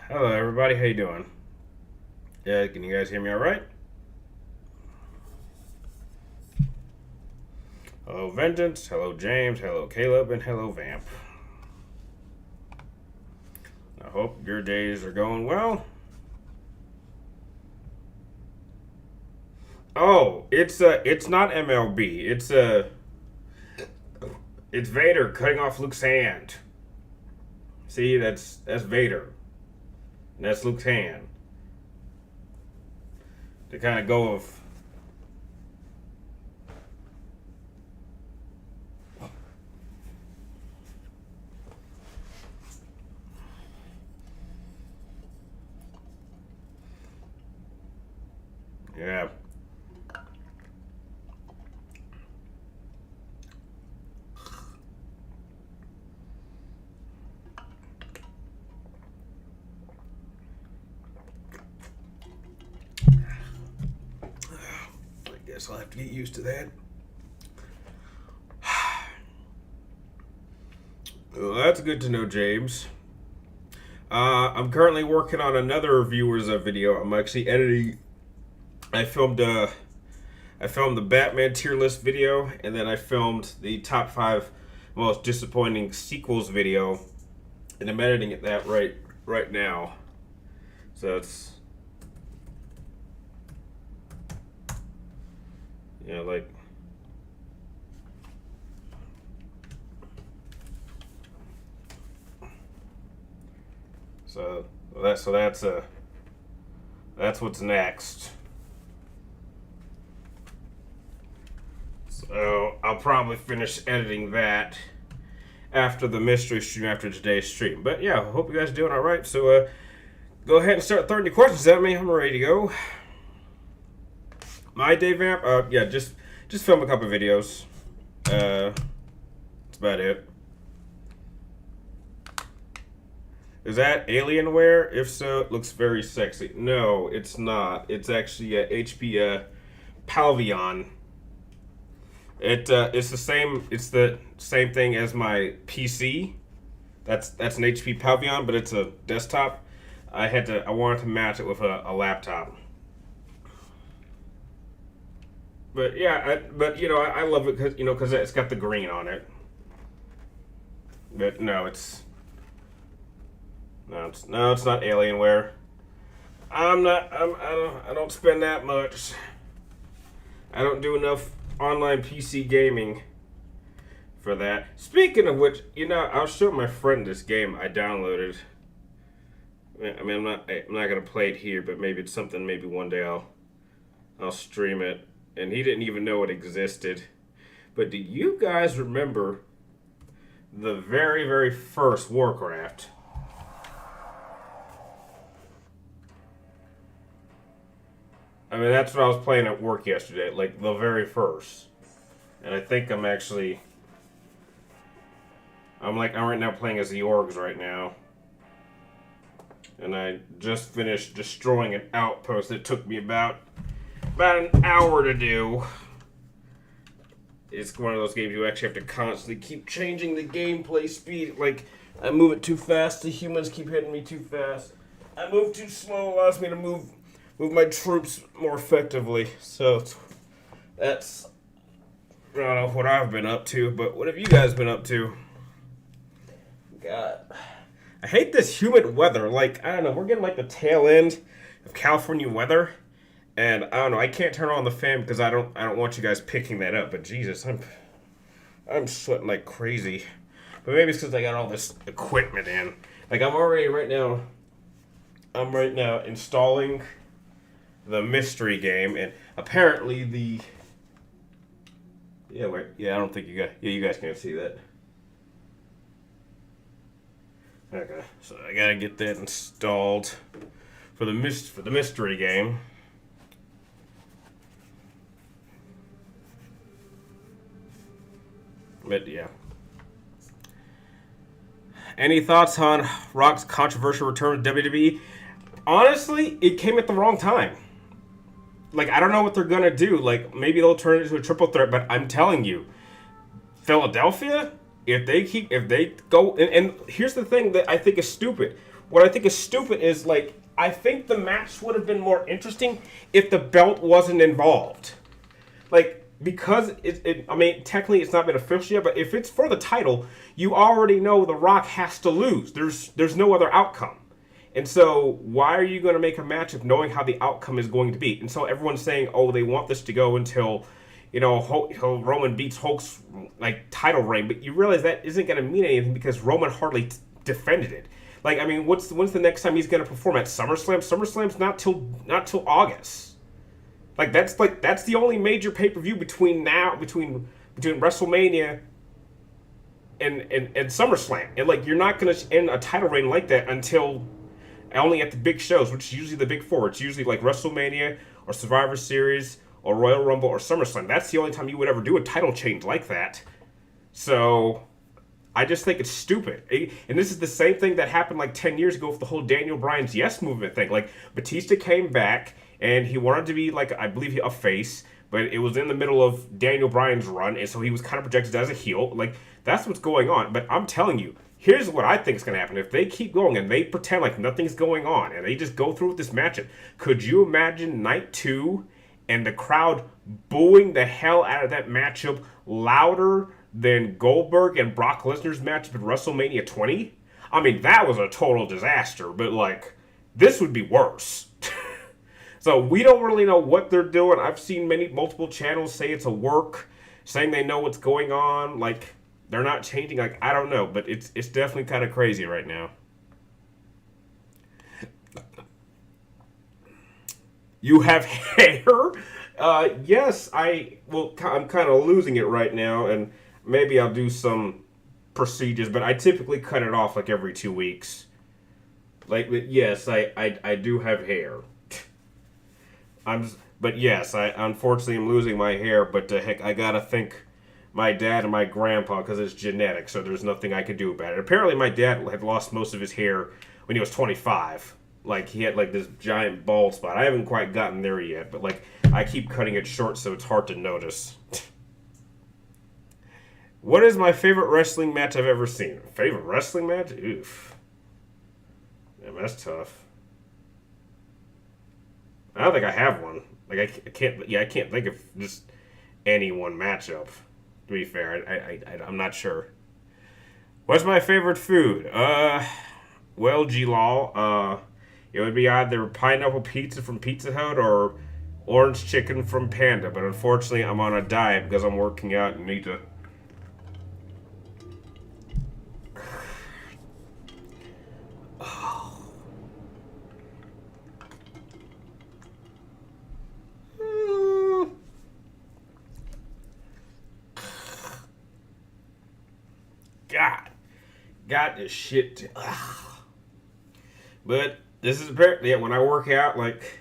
Hello, everybody. How you doing? Yeah, can you guys hear me all right? Hello, Vengeance. Hello, James. Hello, Caleb, and hello, Vamp. I hope your days are going well. Oh, it's not MLB. It's Vader cutting off Luke's hand. See, that's Vader. And that's Luke's hand. To kind of go of. Yeah. I guess I'll have to get used to that. Well, that's good to know, James. I'm currently working on another viewers video. I'm actually editing. I filmed the Batman tier list video, and then I filmed the top 5 most disappointing sequels video, and I'm editing it that right now. So it's like that's what's next. So I'll probably finish editing that after the mystery stream, after today's stream. But yeah, I hope you guys are doing all right. So go ahead and start throwing your questions at me. I'm ready to go. My day, Vamp. Yeah, just film a couple videos. That's about it. Is that Alienware? If so, it looks very sexy. No, it's not. It's actually a HP Palvion. It's the same. It's the same thing as my PC. That's an HP Palvion, but it's a desktop. I wanted to match it with a laptop. But yeah, I love it because it's got the green on it. But no, it's not Alienware. I don't spend that much. I don't do enough online PC gaming for that. Speaking of which, I'll show my friend this game I downloaded. I mean, I'm not gonna play it here, but maybe it's something. Maybe one day I'll stream it. And he didn't even know it existed. But do you guys remember the very, very first Warcraft? I mean, that's what I was playing at work yesterday, like the very first. And I think I'm right now playing as the Orgs right now. And I just finished destroying an outpost that took me about an hour to do. It's one of those games you actually have to constantly keep changing the gameplay speed. Like, I move it too fast, the humans keep hitting me too fast. I move too slow, allows me to move my troops more effectively. So that's, I don't know what I've been up to, but what have you guys been up to? God, I hate this humid weather. Like, I don't know, we're getting like the tail end of California weather. And I don't know. I can't turn on the fan because I don't want you guys picking that up. But Jesus, I'm sweating like crazy. But maybe it's because I got all this equipment in. Like I'm right now installing the mystery game, and apparently I don't think you guys can't see that. Okay, so I gotta get that installed for the mystery game. But yeah. Any thoughts on Rock's controversial return to WWE? Honestly, it came at the wrong time. Like, I don't know what they're gonna do. Like, maybe they'll turn it into a triple threat, but I'm telling you, Philadelphia, if they go, and here's the thing that I think is stupid. what I think is stupid is like I think the match would have been more interesting if the belt wasn't involved. Like because I mean, technically it's not been official yet, but if it's for the title, you already know The Rock has to lose. There's no other outcome. And so, why are you going to make a matchup knowing how the outcome is going to be? And so everyone's saying, oh, they want this to go until, Roman beats Hulk's like title reign. But you realize that isn't going to mean anything because Roman hardly defended it. Like, I mean, when's the next time he's going to perform at SummerSlam? SummerSlam's not till August. Like that's the only major pay per view between WrestleMania and SummerSlam. And like, you're not going to end a title reign like that until only at the big shows, which is usually the big four. It's usually like WrestleMania or Survivor Series or Royal Rumble or SummerSlam. That's the only time you would ever do a title change like that. So I just think it's stupid. And this is the same thing that happened like 10 years ago with the whole Daniel Bryan's Yes Movement thing. Like Batista came back and he wanted to be like, I believe, a face, but it was in the middle of Daniel Bryan's run, and so he was kind of projected as a heel. Like, that's what's going on. But I'm telling you, here's what I think is going to happen. If they keep going and they pretend like nothing's going on and they just go through with this matchup, could you imagine night 2 and the crowd booing the hell out of that matchup louder than Goldberg and Brock Lesnar's matchup at WrestleMania 20? I mean, that was a total disaster, but like, this would be worse. So we don't really know what they're doing. I've seen multiple channels say it's a work, saying they know what's going on. Like, they're not changing. Like, I don't know, but it's definitely kind of crazy right now. You have hair? Yes, I'm kind of losing it right now, and maybe I'll do some procedures, but I typically cut it off like every 2 weeks. Like, but yes, I do have hair. But yes, I unfortunately am losing my hair. But heck, I gotta thank my dad and my grandpa because it's genetic. So there's nothing I could do about it. Apparently, my dad had lost most of his hair when he was 25. Like he had like this giant bald spot. I haven't quite gotten there yet, but like I keep cutting it short, so it's hard to notice. What is my favorite wrestling match I've ever seen? Favorite wrestling match? Oof. Damn, that's tough. I don't think I have one. Like I can't think of just any one matchup. To be fair, I'm not sure. What's my favorite food? Well, G-Law, it would be either pineapple pizza from Pizza Hut or orange chicken from Panda. But unfortunately, I'm on a diet because I'm working out and need to. Got this shit. But this is apparently when I work out, like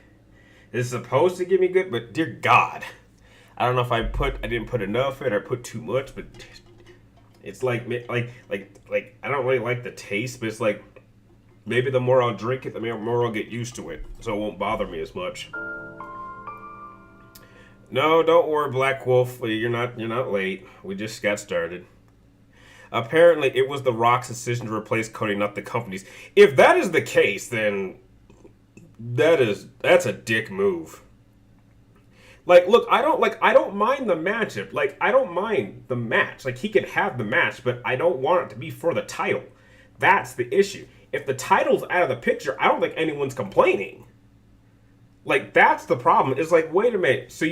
it's supposed to give me good, but dear God, I don't know if I didn't put enough in or put too much, but it's like I don't really like the taste, but it's like maybe the more I'll drink it, the more I'll get used to it, so it won't bother me as much. No, don't worry, Black Wolf. You're not late. We just got started. Apparently, it was The Rock's decision to replace Cody, not the company's. If that is the case, then that's a dick move. Like, look, I don't mind the matchup. Like, I don't mind the match. Like, he can have the match, but I don't want it to be for the title. That's the issue. If the title's out of the picture, I don't think anyone's complaining. Like, that's the problem. It's like, wait a minute. So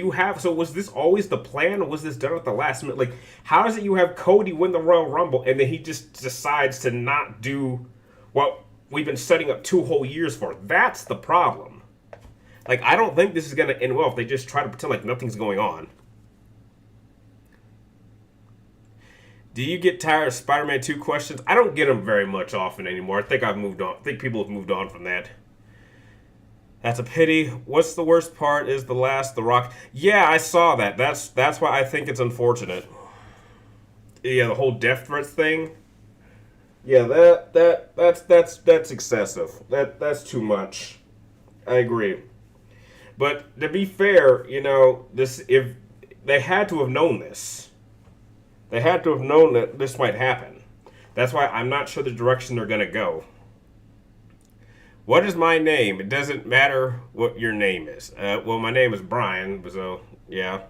was this always the plan, or was this done at the last minute? Like, how is it you have Cody win the Royal Rumble, and then he just decides to not do what we've been setting up 2 whole years for? That's the problem. Like, I don't think this is going to end well if they just try to pretend like nothing's going on. Do you get tired of Spider-Man 2 questions? I don't get them very much often anymore. I think I've moved on. I think people have moved on from that. That's a pity. What's the worst part is The Rock. Yeah, I saw that. That's why I think it's unfortunate. Yeah, the whole death threats thing. Yeah, that's excessive. That's too much. I agree. But to be fair, if they had to have known this. They had to have known that this might happen. That's why I'm not sure the direction they're going to go. What is my name? It doesn't matter what your name is. Well, my name is Brian, so yeah.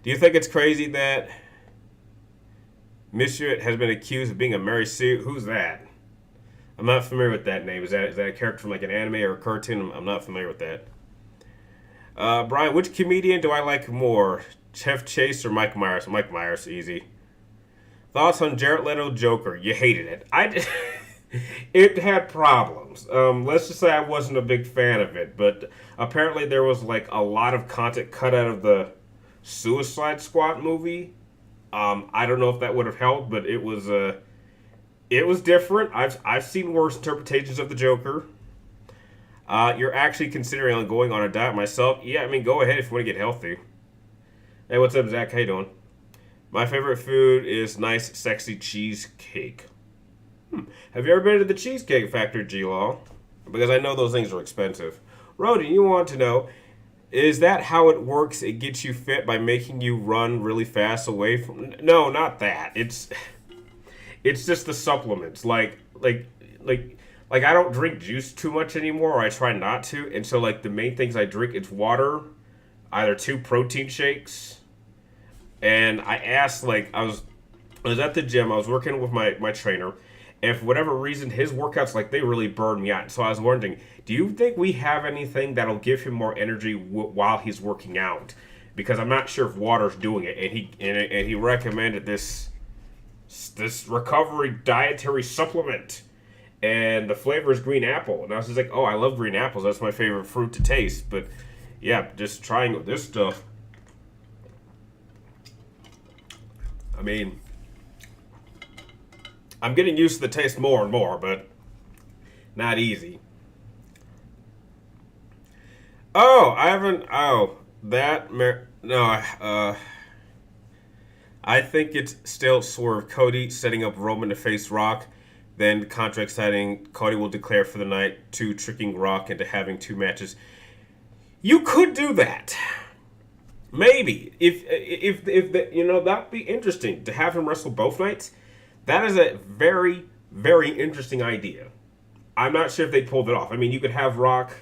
Do you think it's crazy that Monsieur has been accused of being a Mary Sue? Who's that? I'm not familiar with that name. Is that a character from like an anime or a cartoon? I'm not familiar with that. Brian, which comedian do I like more? Chef Chase or Mike Myers? Mike Myers, easy. Thoughts on Jared Leto Joker? You hated it. It had problems. Let's just say I wasn't a big fan of it, but apparently there was like a lot of content cut out of the Suicide Squad movie. I don't know if that would have helped, but it was different. I've seen worse interpretations of the Joker. You're actually considering on going on a diet myself? Yeah, I mean, go ahead if you want to get healthy. Hey, what's up, Zach? How you doing? My favorite food is nice, sexy cheesecake. Have you ever been to the Cheesecake Factory, G-Law? Because I know those things are expensive. Rodin, you want to know, is that how it works? It gets you fit by making you run really fast away from... No, not that. It's just the supplements. Like I don't drink juice too much anymore, or I try not to. And so like the main things I drink, it's water, either 2 protein shakes. And I asked, like, I was at the gym, I was working with my trainer, and for whatever reason his workouts, like, they really burn me out. So I was wondering, do you think we have anything that'll give him more energy while he's working out? Because I'm not sure if water's doing it. And he recommended this recovery dietary supplement, and the flavor is green apple. And I was just like, oh, I love green apples, that's my favorite fruit to taste. But yeah, just trying this stuff, I mean, I'm getting used to the taste more and more, but not easy. Oh, I haven't. Oh, no. I think it's still Swerve Cody setting up Roman to face Rock. Then contract signing, Cody will declare for the night, to tricking Rock into having 2 matches. You could do that. Maybe if that'd be interesting to have him wrestle both nights. That is a very, very interesting idea. I'm not sure if they pulled it off. I mean, you could have Rock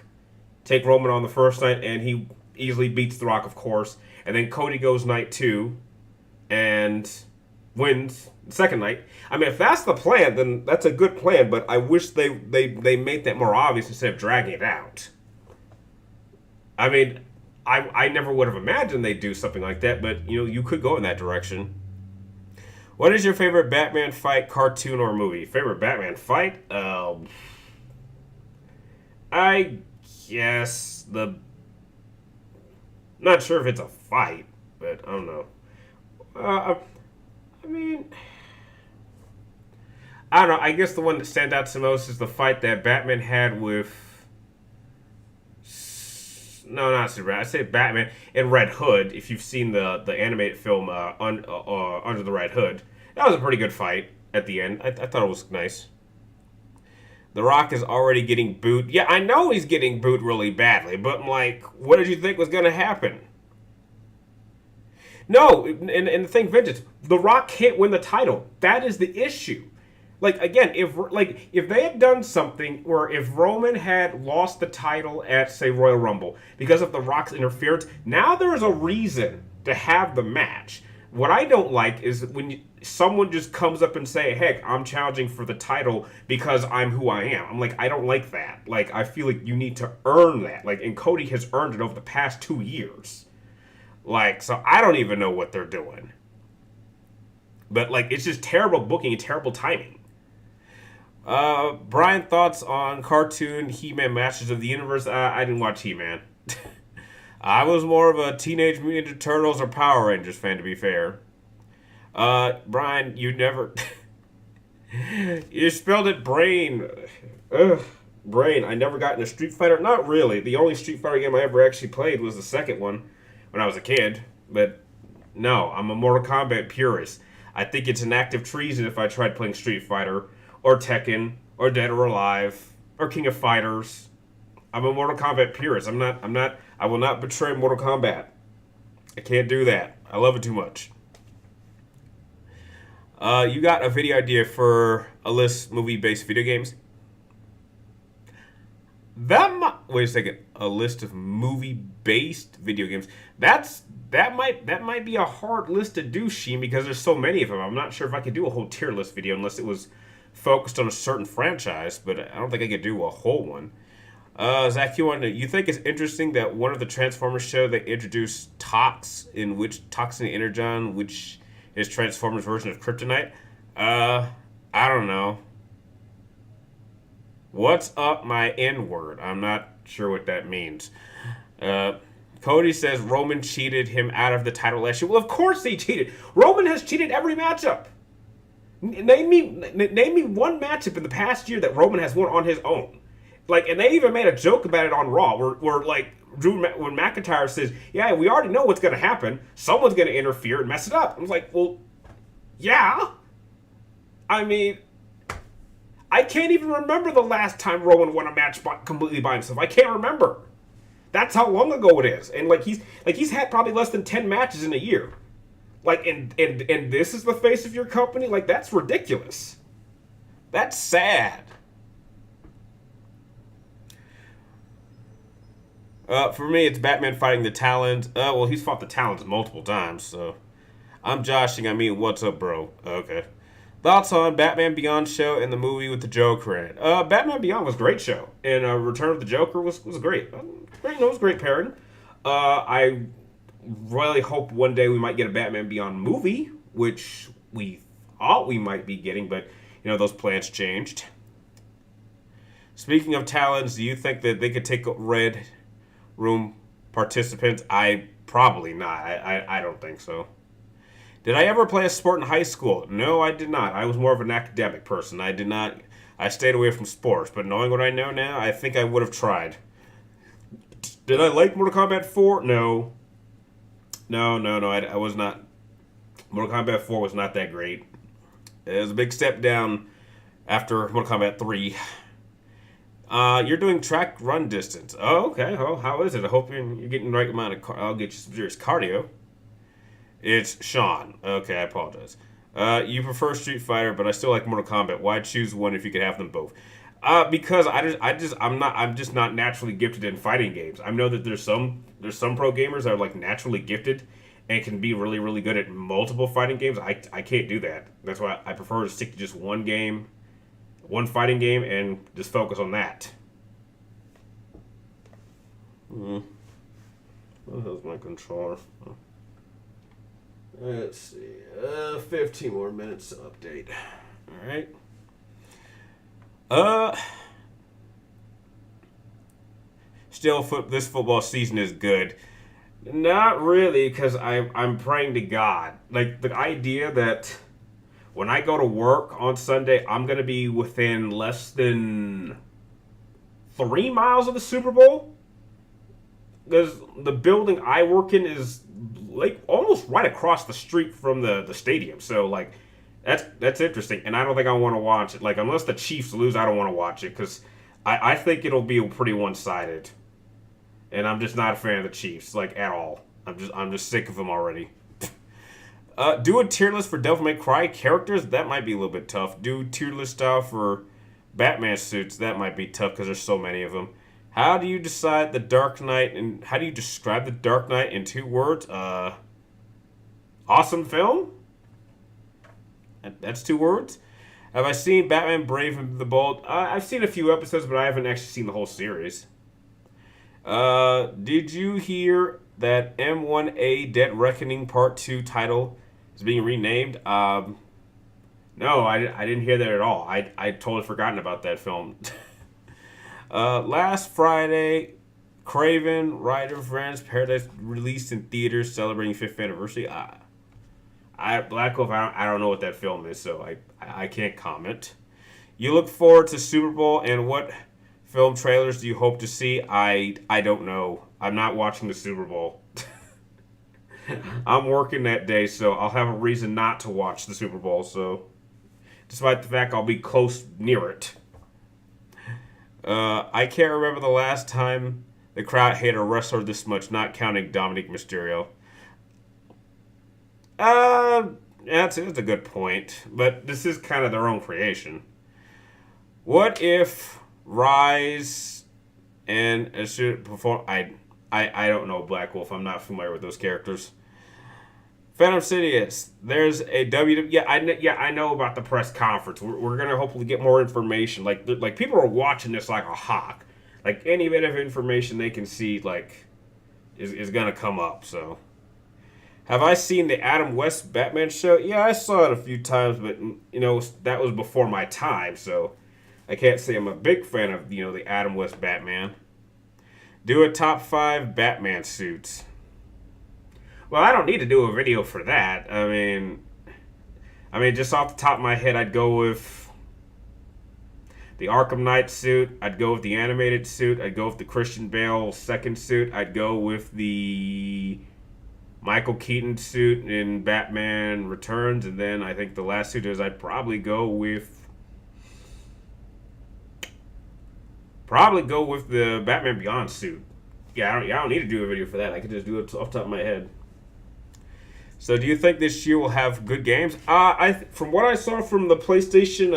take Roman on the first night, and he easily beats The Rock, of course. And then Cody goes night 2 and wins the second night. I mean, if that's the plan, then that's a good plan, but I wish they made that more obvious instead of dragging it out. I mean, I never would have imagined they'd do something like that, but, you could go in that direction. What is your favorite Batman fight, cartoon, or movie? Favorite Batman fight? I guess not sure if it's a fight, but I don't know. I mean, I don't know. I guess the one that stands out to most is the fight that Batman had with... No, not Superman. I say Batman and Red Hood. If you've seen the animated film Under the Red Hood, that was a pretty good fight at the end. I thought it was nice. The Rock is already getting booed. Yeah, I know he's getting booed really badly, but I'm like, what did you think was going to happen? No, and the thing, Vengeance, The Rock can't win the title. That is the issue. Like, again, if they had done something where if Roman had lost the title at, say, Royal Rumble because of The Rock's interference, now there is a reason to have the match. What I don't like is when someone just comes up and say, heck, I'm challenging for the title because I'm who I am. I'm like, I don't like that. Like, I feel like you need to earn that. Like, and Cody has earned it over the past 2 years. Like, so I don't even know what they're doing. But, like, it's just terrible booking and terrible timing. Brian, thoughts on cartoon He-Man Masters of the Universe? I didn't watch He-Man. I was more of a Teenage Mutant Ninja Turtles or Power Rangers fan, to be fair. Brian, you never... You spelled it brain. Ugh, brain. I never got into Street Fighter. Not really. The only Street Fighter game I ever actually played was the second one when I was a kid. But no, I'm a Mortal Kombat purist. I think it's an act of treason if I tried playing Street Fighter or Tekken or Dead or Alive or King of Fighters. I'm a Mortal Kombat purist. I will not betray Mortal Kombat. I can't do that. I love it too much. You got a video idea for a list movie-based video games? Wait a second. A list of movie-based video games. That might be a hard list to do, Sheen, because there's so many of them. I'm not sure if I could do a whole tier list video unless it was focused on a certain franchise, but I don't think I could do a whole one. Zach, you think it's interesting that one of the Transformers show they introduced Toxin Energon, which is Transformers version of Kryptonite? I don't know. What's up my N word? I'm not sure what that means. Uh, Cody says Roman cheated him out of the title last year. Well, of course he cheated. Roman has cheated every matchup. Name me one matchup in the past year that Roman has won on his own. Like, and they even made a joke about it on Raw, where like when McIntyre says, "Yeah, we already know what's going to happen. Someone's going to interfere and mess it up." I was like, "Well, yeah." I mean, I can't even remember the last time Roman won a match completely by himself. I can't remember. That's how long ago it is, and he's had probably less than 10 matches in a year. Like, and this is the face of your company. Like, that's ridiculous. That's sad. For me, it's Batman fighting the Talons. Well, he's fought the Talons multiple times, so. I'm joshing, I mean, what's up, bro? Okay. Thoughts on Batman Beyond show and the movie with the Joker in it? Batman Beyond was a great show, and Return of the Joker was great. Great, no, it was a great pairing. I really hope one day we might get a Batman Beyond movie, which we thought we might be getting, but, those plans changed. Speaking of Talons, do you think that they could take Red Room participants? Probably not. I don't think so. Did I ever play a sport in high school? No, I did not. I was more of an academic person. I stayed away from sports, but knowing what I know now, I think I would have tried. Did I like Mortal Kombat 4? No. No, I was not. Mortal Kombat 4 was not that great. It was a big step down after Mortal Kombat 3. You're doing track run distance. Oh, okay. Oh, how is it? I hope you're getting the right amount of I'll get you some serious cardio. It's Sean. Okay, I apologize. You prefer Street Fighter, but I still like Mortal Kombat. Why choose one if you could have them both? Because I'm just not naturally gifted in fighting games. I know that there's some pro gamers that are like naturally gifted and can be really, really good at multiple fighting games. I can't do that. That's why I prefer to stick to just one game, one fighting game, and just focus on that. What the hell's my controller? Let's see. 15 more minutes to update. All right. Still, this football season is good. Not really, because I'm praying to God. Like, the idea that when I go to work on Sunday, I'm going to be within less than 3 miles of the Super Bowl. Because the building I work in is like almost right across the street from the stadium. So like that's interesting, and I don't think I want to watch it. Like, unless the Chiefs lose, I don't want to watch it because I think it'll be pretty one-sided, and I'm just not a fan of the Chiefs like at all. I'm just sick of them already. Do a tier list for Devil May Cry characters. That might be a little bit tough. Do tier list style for Batman suits. That might be tough because there's so many of them. How do you decide the Dark Knight, and how do you describe the Dark Knight in 2 words? Awesome film? That's 2 words. Have I seen Batman Brave and the Bold? I've seen a few episodes, but I haven't actually seen the whole series. Did you hear that M1A Dead Reckoning Part 2 title is being renamed? No, I didn't hear that at all. I totally forgotten about that film. Last Friday, Craven, Rider Friends, Paradise released in theaters celebrating 5th anniversary. Black Wolf, I don't know what that film is, so I can't comment. You look forward to Super Bowl, and what film trailers do you hope to see? I don't know. I'm not watching the Super Bowl. I'm working that day, so I'll have a reason not to watch the Super Bowl, so despite the fact I'll be close near it. I can't remember the last time the crowd hated a wrestler this much, not counting Dominic Mysterio. That's a good point, but this is kind of their own creation. What if Rise and it should perform. I don't know Black Wolf. I'm not familiar with those characters. Phantom Sidious. There's a I know about the press conference. We're gonna hopefully get more information. Like people are watching this like a hawk. Like any bit of information they can see is gonna come up. So, have I seen the Adam West Batman show? Yeah, I saw it a few times, but that was before my time. So, I can't say I'm a big fan of the Adam West Batman. Do a top 5 Batman suits. Well, I don't need to do a video for that. I mean, just off the top of my head, I'd go with the Arkham Knight suit. I'd go with the animated suit. I'd go with the Christian Bale second suit. I'd go with the Michael Keaton suit in Batman Returns, and then I think the last suit is I'd probably go with the Batman Beyond suit. Yeah, I don't need to do a video for that. I can just do it off the top of my head. So, do you think this year will have good games? From what I saw from the PlayStation,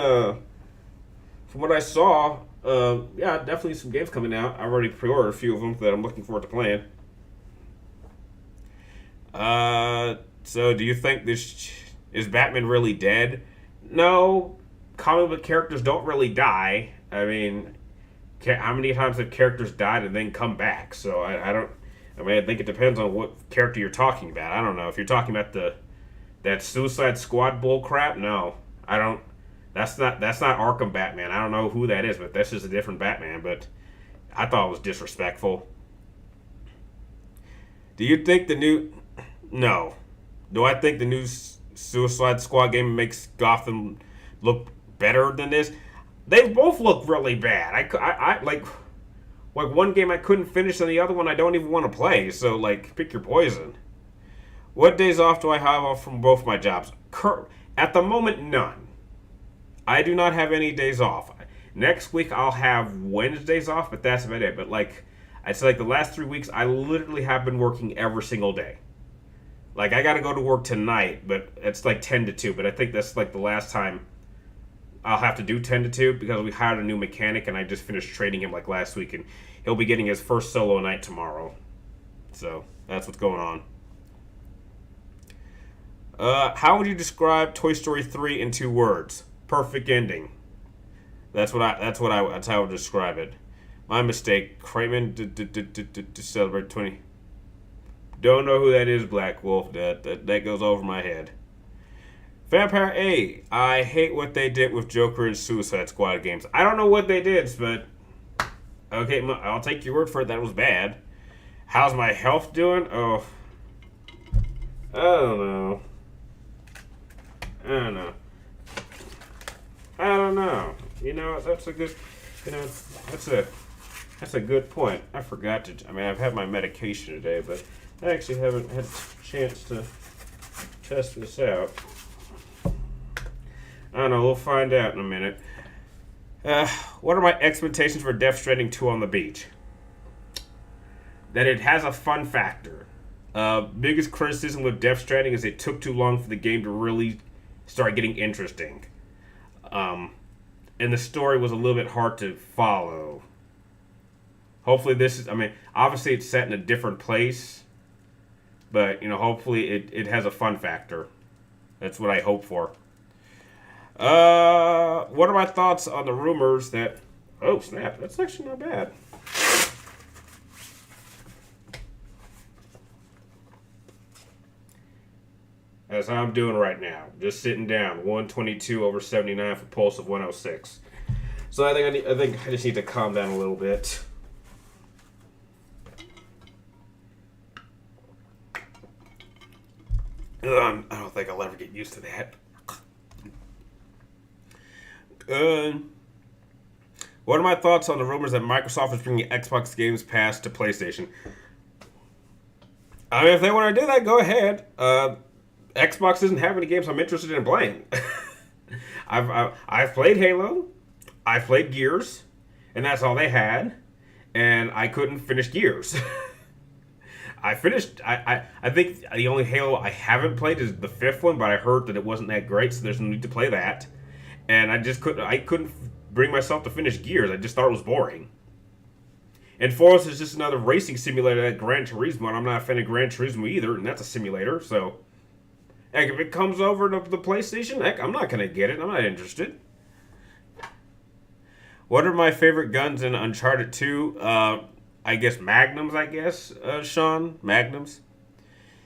yeah, definitely some games coming out. I already pre-ordered a few of them that I'm looking forward to playing. So do you think is Batman really dead? No, comic book characters don't really die. I mean, how many times have characters died and then come back? So I think it depends on what character you're talking about. I don't know. If you're talking about that Suicide Squad bull crap, no. I don't. That's not Arkham Batman. I don't know who that is, but that's just a different Batman. But I thought it was disrespectful. Do you think No. Do I think the new Suicide Squad game makes Gotham look better than this? They both look really bad. I like one game I couldn't finish and the other one I don't even want to play. So pick your poison. What days off do I have off from both my jobs? At the moment, none. I do not have any days off. Next week I'll have Wednesdays off, but that's about it. But I'd say the last 3 weeks I literally have been working every single day. I got to go to work tonight, but it's 10 to 2. But I think that's the last time I'll have to do 10 to 2 because we hired a new mechanic and I just finished training him last week. And he'll be getting his first solo night tomorrow. So that's what's going on. How would you describe Toy Story 3 in 2 words? Perfect ending. That's how I would describe it. My mistake. Kramen to celebrate 20. Don't know who that is, Black Wolf. That goes over my head. Vampire A. I hate what they did with Joker and Suicide Squad games. I don't know what they did, but okay, I'll take your word for it. That was bad. How's my health doing? Oh, I don't know. That's a good. That's a good point. I forgot to. I've had my medication today, but I actually haven't had a chance to test this out. I don't know. We'll find out in a minute. What are my expectations for Death Stranding 2 on the beach? That it has a fun factor. Biggest criticism with Death Stranding is it took too long for the game to really start getting interesting. And the story was a little bit hard to follow. Hopefully this is, obviously it's set in a different place, but, hopefully it has a fun factor. That's what I hope for. What are my thoughts on the rumors that, oh snap, that's actually not bad. As I'm doing right now, just sitting down, 122 over 79 for pulse of 106. So I think I just need to calm down a little bit. I don't think I'll ever get used to that. What are my thoughts on the rumors that Microsoft is bringing Xbox Games Pass to PlayStation? If they want to do that, go ahead. Xbox doesn't have any games I'm interested in playing. I've played Halo, I've played Gears, and that's all they had. And I couldn't finish Gears. I think the only Halo I haven't played is the 5th one, but I heard that it wasn't that great, so there's no need to play that. And I couldn't bring myself to finish Gears. I just thought it was boring. And Forza is just another racing simulator like Gran Turismo, and I'm not a fan of Gran Turismo either, and that's a simulator, so. Heck, if it comes over to the PlayStation, heck, I'm not going to get it. I'm not interested. What are my favorite guns in Uncharted 2? I guess Magnums, Sean? Magnums?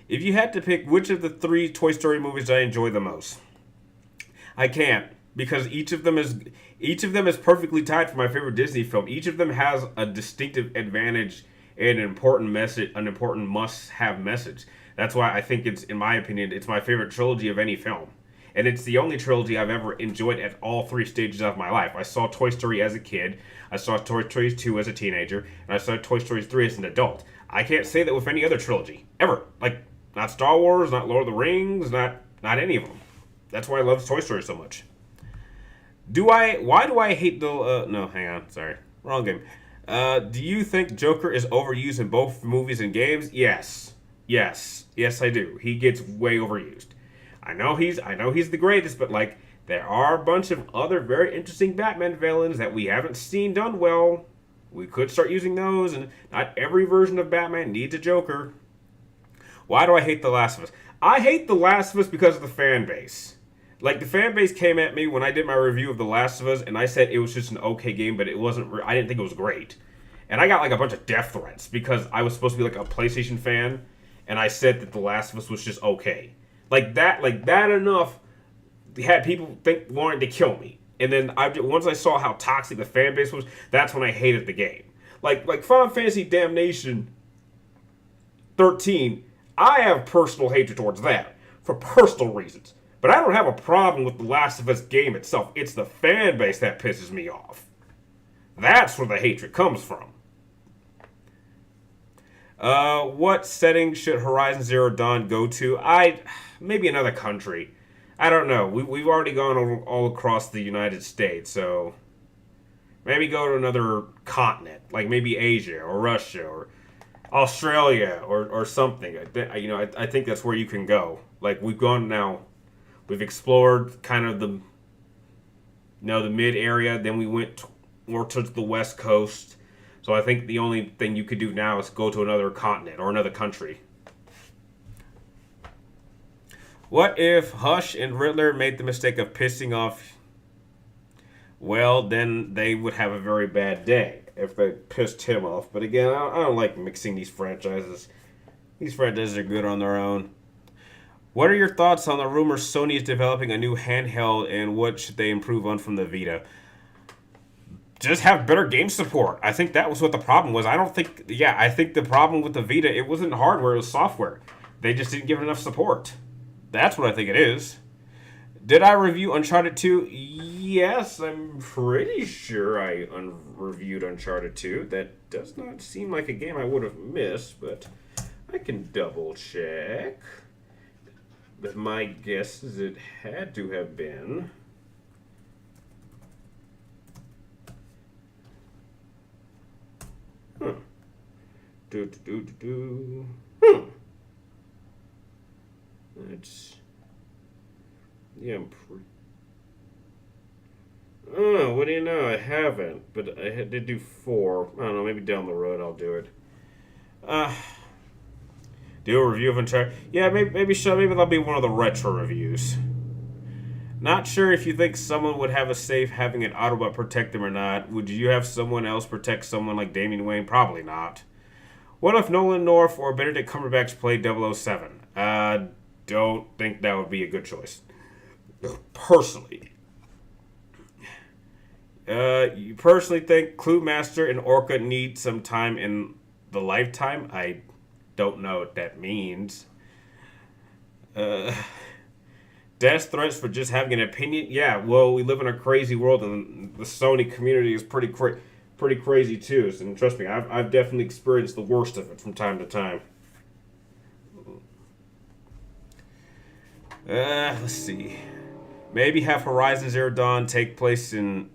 If you had to pick which of the 3 Toy Story movies I enjoy the most, I can't, because each of them is perfectly tied for my favorite Disney film. Each of them has a distinctive advantage and an important must-have message. That's why I think in my opinion, it's my favorite trilogy of any film. And it's the only trilogy I've ever enjoyed at all 3 stages of my life. I saw Toy Story as a kid, I saw Toy Story 2 as a teenager, and I saw Toy Story 3 as an adult. I can't say that with any other trilogy, ever. Like, not Star Wars, not Lord of the Rings, not any of them. That's why I love Toy Story so much. Why do I hate the, no, hang on, sorry, wrong game. Do you think Joker is overused in both movies and games? Yes, I do. He gets way overused. I know he's the greatest, but like there are a bunch of other very interesting Batman villains that we haven't seen done well. We could start using those, and not every version of Batman needs a Joker. Why do I hate The Last of Us? I hate The Last of Us because of the fan base. Like the fan base came at me when I did my review of The Last of Us, and I said it was just an okay game, but it wasn't. I didn't think it was great, and I got like a bunch of death threats because I was supposed to be like a PlayStation fan, and I said that The Last of Us was just okay. Like that enough had people wanting to kill me. And then once I saw how toxic the fan base was, that's when I hated the game. Like Final Fantasy Damnation 13, I have personal hatred towards that for personal reasons. But I don't have a problem with the Last of Us game itself. It's the fan base that pisses me off. That's where the hatred comes from. What setting should Horizon Zero Dawn go to? Maybe another country. I don't know. We've already gone all across the United States, so maybe go to another continent, like maybe Asia or Russia or Australia or something. I think that's where you can go. Like we've gone now, we've explored kind of the mid area. Then we went more towards the West Coast. So I think the only thing you could do now is go to another continent or another country. What if Hush and Riddler made the mistake of pissing off? Well, then they would have a very bad day if they pissed him off. But again, I don't like mixing these franchises. These franchises are good on their own. What are your thoughts on the rumor Sony is developing a new handheld, and what should they improve on from the Vita? Just have better game support. I think that was what the problem was. I think the problem with the Vita, it wasn't hardware, it was software. They just didn't give it enough support. That's what I think it is. Did I review Uncharted 2? Yes, I'm pretty sure I reviewed Uncharted 2. That does not seem like a game I would have missed, but I can double check. But my guess is it had to have been. It's I'm pretty. Oh, what do you know? I haven't, but I did do 4. I don't know. Maybe down the road I'll do it. Do a review of Uncharted. Yeah, maybe that'll be one of the retro reviews. Not sure if you think someone would have a safe having an Autobot protect them or not. Would you have someone else protect someone like Damian Wayne? Probably not. What if Nolan North or Benedict Cumberbatch played 007? Don't think that would be a good choice. Personally. You personally think Clue Master and Orca need some time in the lifetime? I don't know what that means. Death threats for just having an opinion? Yeah, well, we live in a crazy world, and the Sony community is pretty crazy too. And trust me, I've definitely experienced the worst of it from time to time. Let's see. Maybe have Horizon Zero Dawn take place in,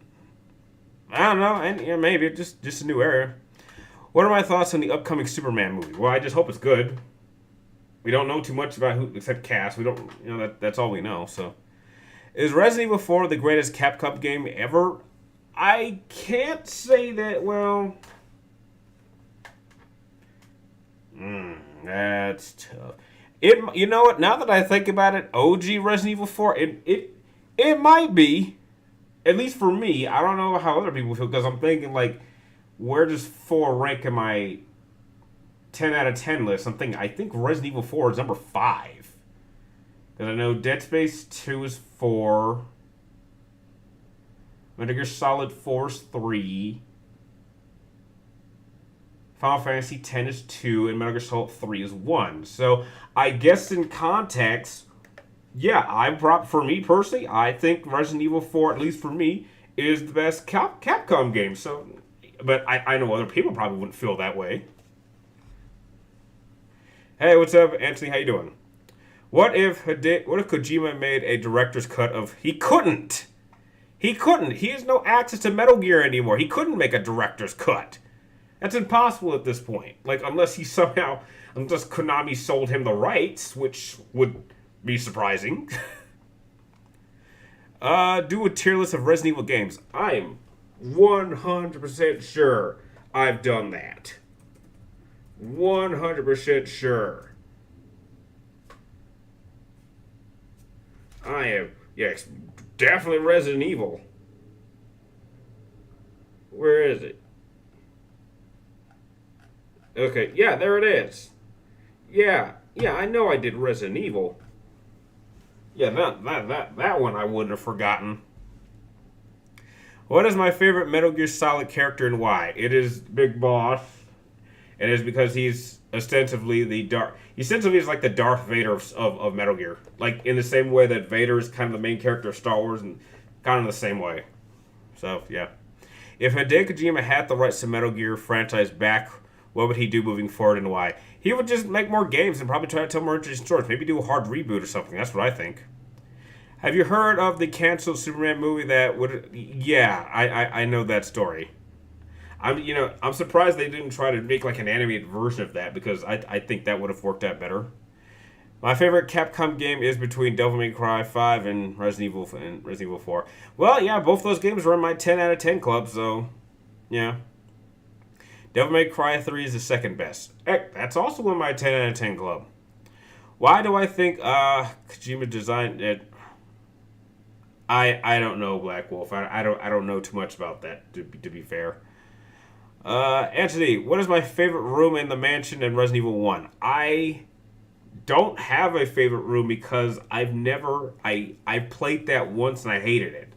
I don't know, and yeah, maybe just a new area. What are my thoughts on the upcoming Superman movie? Well, I just hope it's good. We don't know too much about who except cast. We don't, that's all we know. So, is Resident Evil 4 the greatest Capcom game ever? I can't say that. Well, That's tough. You know what? Now that I think about it, OG Resident Evil 4, it might be, at least for me. I don't know how other people feel because I'm thinking like, where does 4 rank in my 10 out of 10 list? I think Resident Evil 4 is number 5. Because I know Dead Space 2 is 4. Metal Gear Solid 4 is 3. Final Fantasy X is 2, and Metal Gear Solid 3 is 1. So, I guess in context, yeah, for me personally, I think Resident Evil 4, at least for me, is the best Capcom game. So, but I know other people probably wouldn't feel that way. Hey, what's up, Anthony? How you doing? What if Kojima made a director's cut of... He couldn't! He has no access to Metal Gear anymore. He couldn't make a director's cut. That's impossible at this point. Like, unless Konami sold him the rights, which would be surprising. Do a tier list of Resident Evil games. I'm 100% sure I've done that. 100% sure. I am, yes, definitely Resident Evil. Where is it? Okay, yeah, there it is. Yeah, I know I did Resident Evil. Yeah, that one I wouldn't have forgotten. What is my favorite Metal Gear Solid character and why? It is Big Boss. It is because he's ostensibly he's like the Darth Vader of Metal Gear. Like, in the same way that Vader is kind of the main character of Star Wars, and kind of the same way. So, yeah. If Hideo Kojima had the rights to Metal Gear franchise back, what would he do moving forward and why? He would just make more games and probably try to tell more interesting stories. Maybe do a hard reboot or something. That's what I think. Have you heard of the canceled Superman movie that would... Yeah, I know that story. I'm surprised they didn't try to make like an animated version of that because I think that would have worked out better. My favorite Capcom game is between Devil May Cry 5 and Resident Evil 4. Well, yeah, both those games were in my 10 out of 10 club, so yeah. Devil May Cry 3 is the second best. Heck, that's also in my 10 out of 10 club. Why do I think Kojima designed it? I don't know, Black Wolf. I don't know too much about that, to be fair. Anthony, what is my favorite room in the mansion in Resident Evil 1? I don't have a favorite room because I played that once and I hated it.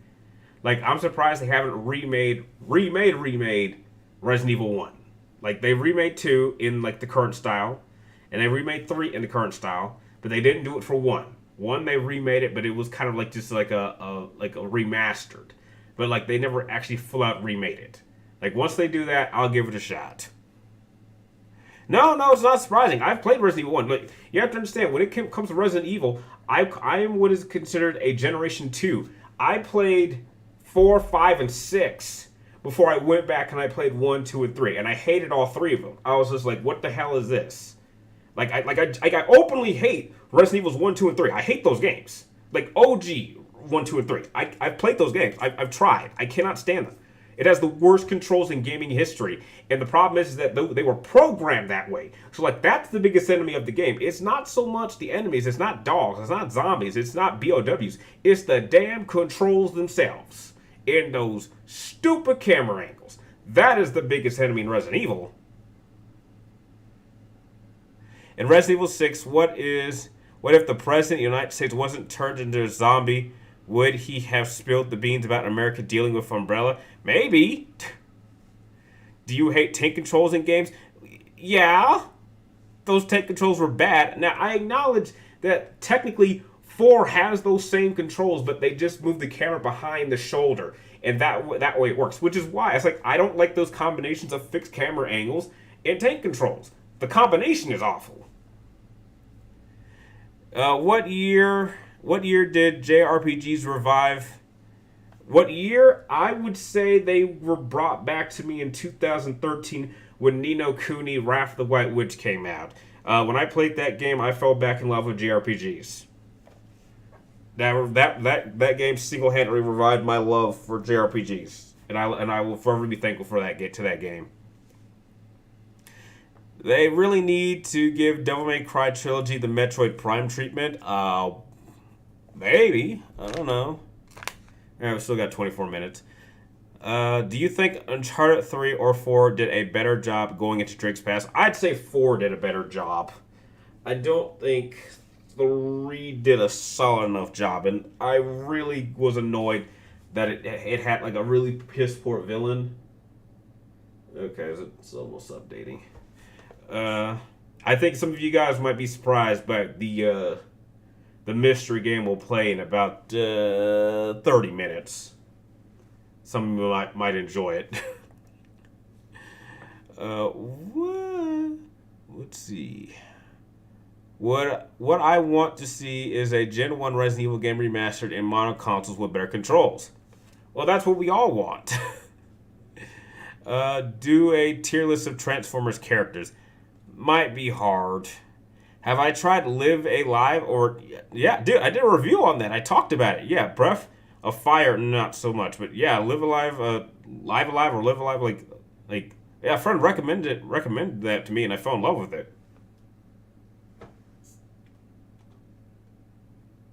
Like, I'm surprised they haven't remade Resident Evil 1. Like, they remade 2 in, like, the current style, and they remade 3 in the current style, but they didn't do it for 1. 1, they remade it, but it was kind of like just like a remastered. But, like, they never actually full out remade it. Like, once they do that, I'll give it a shot. No, it's not surprising. I've played Resident Evil 1. Like, you have to understand, when it comes to Resident Evil, I am what is considered a Generation 2. I played 4, 5, and 6 before I went back and I played 1, 2, and 3. And I hated all 3 of them. I was just like, what the hell is this? I openly hate Resident Evils 1, 2, and 3. I hate those games. Like, OG 1, 2, and 3. I've played those games. I've tried. I cannot stand them. It has the worst controls in gaming history. And the problem is that they were programmed that way. So, like, that's the biggest enemy of the game. It's not so much the enemies. It's not dogs. It's not zombies. It's not BOWs. It's the damn controls themselves. In those stupid camera angles. That is the biggest enemy in Resident Evil. In Resident Evil 6, what if the President of the United States wasn't turned into a zombie? Would he have spilled the beans about America dealing with Umbrella? Maybe. Do you hate tank controls in games? Yeah. Those tank controls were bad. Now, I acknowledge that technically 4 has those same controls, but they just move the camera behind the shoulder. And that way it works. Which is why it's like I don't like those combinations of fixed camera angles in tank controls. The combination is awful. What year did JRPGs revive? What year? I would say they were brought back to me in 2013 when Ni no Kuni Wrath of the White Witch came out. When I played that game, I fell back in love with JRPGs. That game single-handedly revived my love for JRPGs, and I will forever be thankful for that game. They really need to give Devil May Cry trilogy the Metroid Prime treatment. Maybe. I don't know. Yeah, we still got 24 minutes. Do you think Uncharted 3 or 4 did a better job going into Drake's Pass? I'd say 4 did a better job. I don't think 3 did a solid enough job, and I really was annoyed that it had like a really piss poor villain. Okay, it's almost updating. I think some of you guys might be surprised, but the mystery game will play in about 30 minutes. Some of you might enjoy it. What? Let's see. What I want to see is a Gen 1 Resident Evil game remastered in modern consoles with better controls. Well, that's what we all want. Do a tier list of Transformers characters. Might be hard. Have I tried Live Alive or... Yeah, dude, I did a review on that. I talked about it. Yeah, Breath of Fire, not so much. But yeah, Live Alive, Live Alive or Live Alive, like yeah, a friend recommended that to me and I fell in love with it.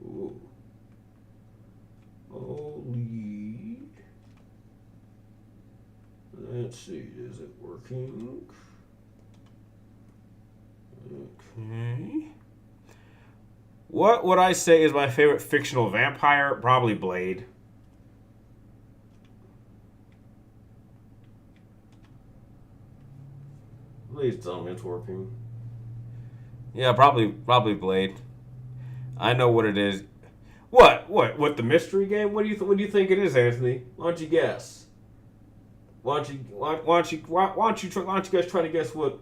Ooh. Holy. Let's see, is it working? Okay. What would I say is my favorite fictional vampire? Probably Blade. Please tell me it's working. Yeah, probably Blade. I know what it is. What the mystery game? What do you think it is, Anthony? Why don't you guess? Why don't you guys try to guess what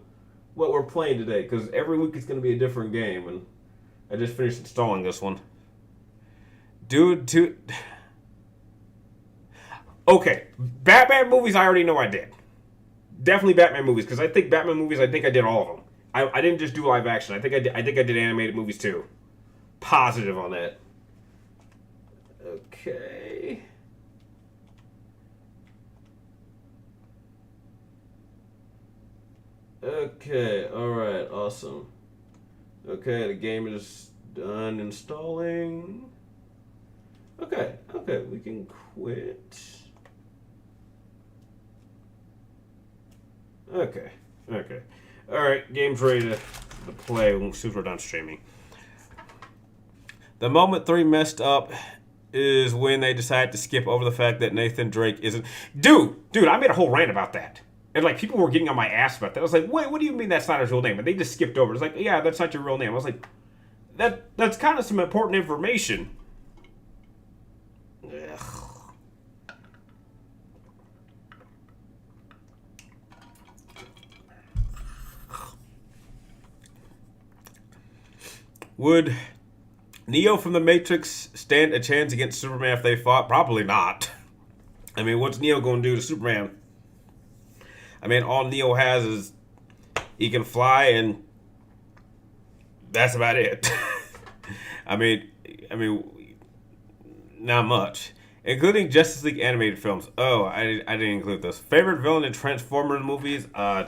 we're playing today? Because every week it's going to be a different game, and I just finished installing this one. Dude, okay, Batman movies. I already know I did. Definitely Batman movies, because I think Batman movies. I think I did all of them. I didn't just do live action. I think I did animated movies too. Positive on that. Okay. Okay, alright, awesome. Okay, the game is done installing. Okay, we can quit. Okay. Alright, game's ready to play once we're done streaming. The moment 3 messed up is when they decided to skip over the fact that Nathan Drake isn't... Dude, I made a whole rant about that. And, like, people were getting on my ass about that. I was like, wait, what do you mean that's not his real name? And they just skipped over it. It's like, yeah, that's not your real name. I was like, that's kind of some important information. Ugh. Would Neo from the Matrix stand a chance against Superman if they fought? Probably not. I mean, what's Neo going to do to Superman? I mean, all Neo has is he can fly, and that's about it. I mean, not much. Including Justice League animated films. Oh, I didn't include those. Favorite villain in Transformers movies? I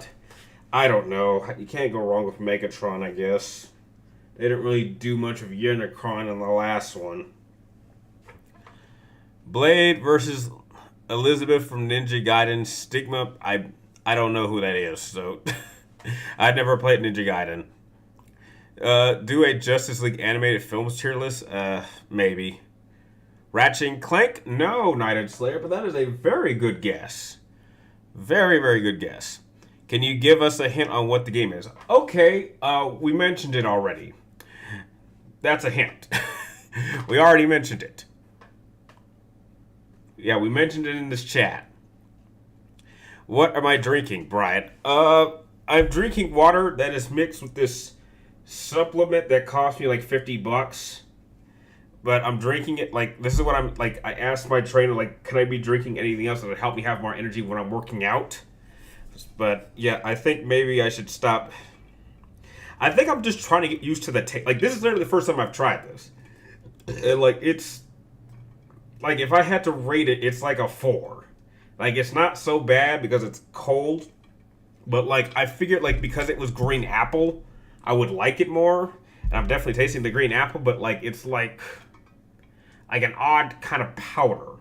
don't know. You can't go wrong with Megatron, I guess. They didn't really do much of Unicron in the last one. Blade versus Elizabeth from Ninja Gaiden. Stigma, I don't know who that is, so I'd never played Ninja Gaiden. Do a Justice League animated films tier list? Maybe. Ratchet and Clank? No, Night Edge Slayer, but that is a very good guess. Very, very good guess. Can you give us a hint on what the game is? Okay, we mentioned it already. That's a hint. We already mentioned it. Yeah, we mentioned it in this chat. What am I drinking, Brian? I'm drinking water that is mixed with this supplement that cost me like $50. But I'm drinking it like, this is what I'm, like, I asked my trainer, like, could I be drinking anything else that would help me have more energy when I'm working out? But, yeah, I think maybe I should stop. I think I'm just trying to get used to the taste. Like, this is literally the first time I've tried this. And, like, it's, like, if I had to rate it, it's like a 4. Like, it's not so bad because it's cold, But like I figured like because it was green apple, I would like it more. And I'm definitely tasting the green apple, but like it's like an odd kind of powder.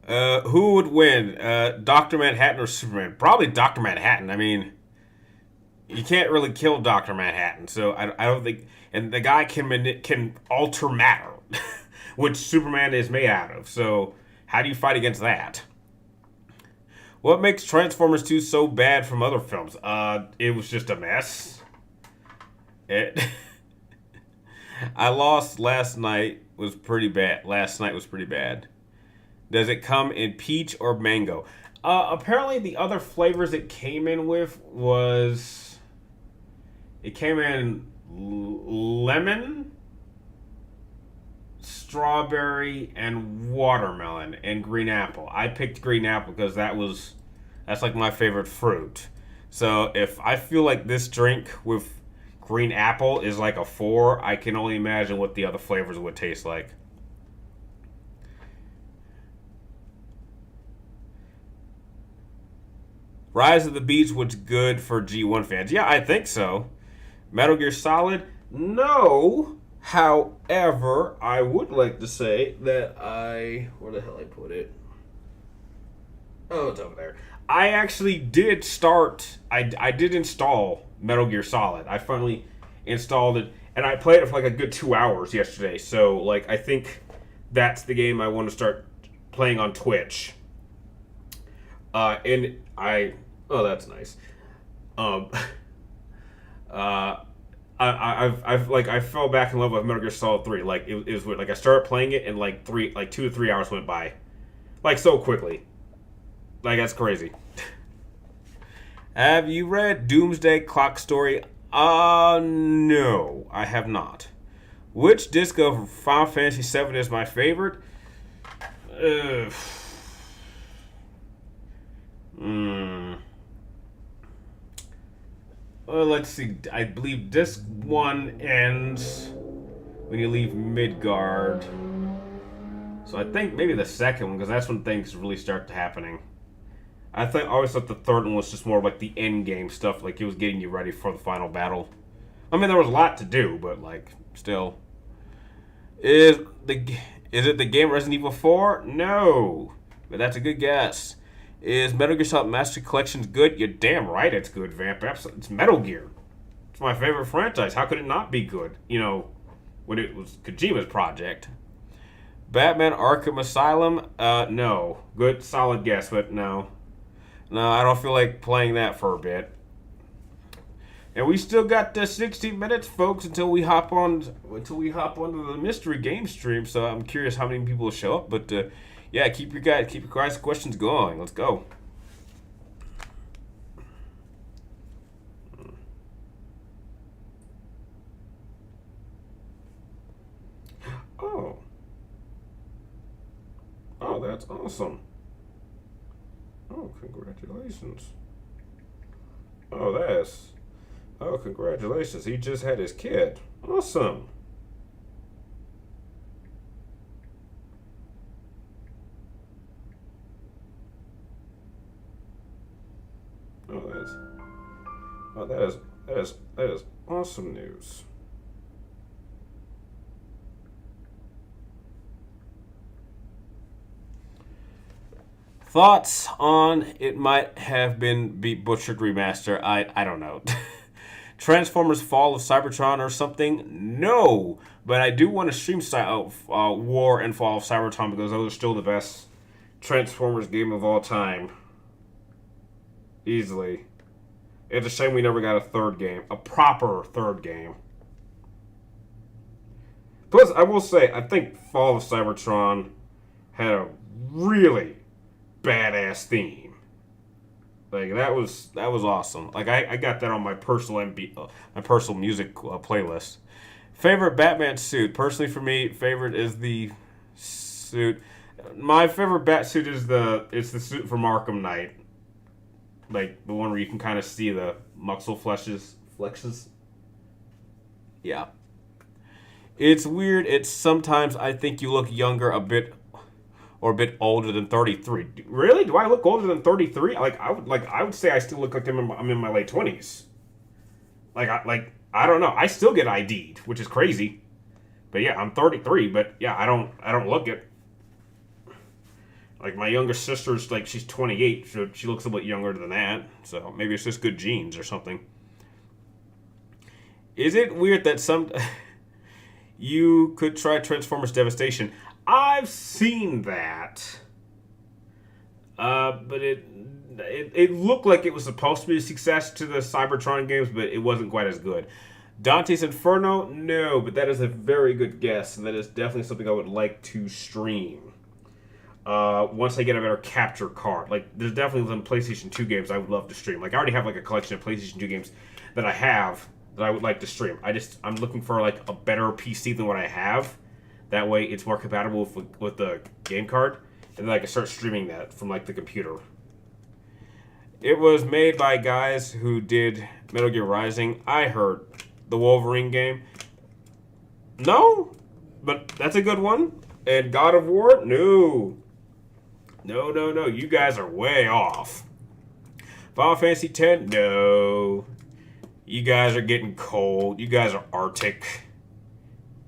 Who would win, Dr. Manhattan or Superman? Probably Dr. Manhattan. I mean, you can't really kill Dr. Manhattan, so I don't think. And the guy can alter matter, which Superman is made out of. So how do you fight against that? What makes Transformers 2 so bad from other films? It was just a mess. It. I lost last night. Was pretty bad. Last night was pretty bad. Does it come in peach or mango? Apparently, the other flavors it came in with was. It came in lemon, strawberry, and watermelon, and green apple. I picked green apple because that's like my favorite fruit. So if I feel like this drink with green apple is like a 4, I can only imagine what the other flavors would taste like. Rise of the Beast was good for G1 fans. Yeah, I think so. Metal Gear Solid? No. However, I would like to say that where the hell I put it? Oh, it's over there. I actually did start. I did install Metal Gear Solid. I finally installed it, and I played it for like a good 2 hours yesterday. So, like, I think that's the game I want to start playing on Twitch. And oh, that's nice. I fell back in love with Metal Gear Solid 3. Like it was weird. Like I started playing it and like 2 to 3 hours went by, like so quickly. Like that's crazy. Have you read Doomsday Clock Story? No, I have not. Which disc of Final Fantasy VII is my favorite? Well, let's see. I believe disc 1 ends when you leave Midgard. So I think maybe the second one, because that's when things really start happening. I always thought the third one was just more like the end game stuff, like it was getting you ready for the final battle. I mean, there was a lot to do, but like still. Is it the game Resident Evil 4? No, but that's a good guess. Is Metal Gear Solid Master Collection good? You're damn right it's good, Vamp. It's Metal Gear. It's my favorite franchise. How could it not be good? You know, when it was Kojima's project. Batman Arkham Asylum? No. Good, solid guess, but no. No, I don't feel like playing that for a bit. And we still got 60 minutes, folks, until we hop onto the mystery game stream. So I'm curious how many people will show up, but yeah, keep your guys' questions going. Let's go. Oh. Oh, that's awesome. Oh, congratulations. Oh, congratulations. He just had his kid. Awesome. That is awesome news. Thoughts on it might have been Beat Butchered remaster? I don't know. Transformers Fall of Cybertron or something? No, but I do want to stream War and Fall of Cybertron because those are still the best Transformers game of all time. Easily. It's a shame we never got a proper third game. Plus, I will say, I think Fall of Cybertron had a really badass theme. Like that was awesome. Like I got that on my personal music playlist. Favorite Batman suit? Personally, for me, favorite is the suit. My favorite bat suit is the suit from Arkham Knight. Like the one where you can kind of see the muscle flexes. Yeah. It's weird. It's sometimes I think you look younger a bit or a bit older than 33. Really? Do I look older than 33? I would say I still look like I'm in my late 20s. I don't know. I still get ID'd, which is crazy. But yeah, I'm 33, but yeah, I don't look it. Like my younger sister's like she's 28, so she looks a bit younger than that. So maybe it's just good genes or something. Is it weird that you could try Transformers Devastation? I've seen that. But it looked like it was supposed to be a success to the Cybertron games, but it wasn't quite as good. Dante's Inferno? No, but that is a very good guess, and that is definitely something I would like to stream. Once I get a better capture card. Like, there's definitely some PlayStation 2 games I would love to stream. Like, I already have, like, a collection of PlayStation 2 games that I have that I would like to stream. I'm looking for, like, a better PC than what I have. That way, it's more compatible with the game card. And then I can start streaming that from, like, the computer. It was made by guys who did Metal Gear Rising. I heard the Wolverine game. No, but that's a good one. And God of War? No. No. You guys are way off. Final Fantasy X? No. You guys are getting cold. You guys are Arctic.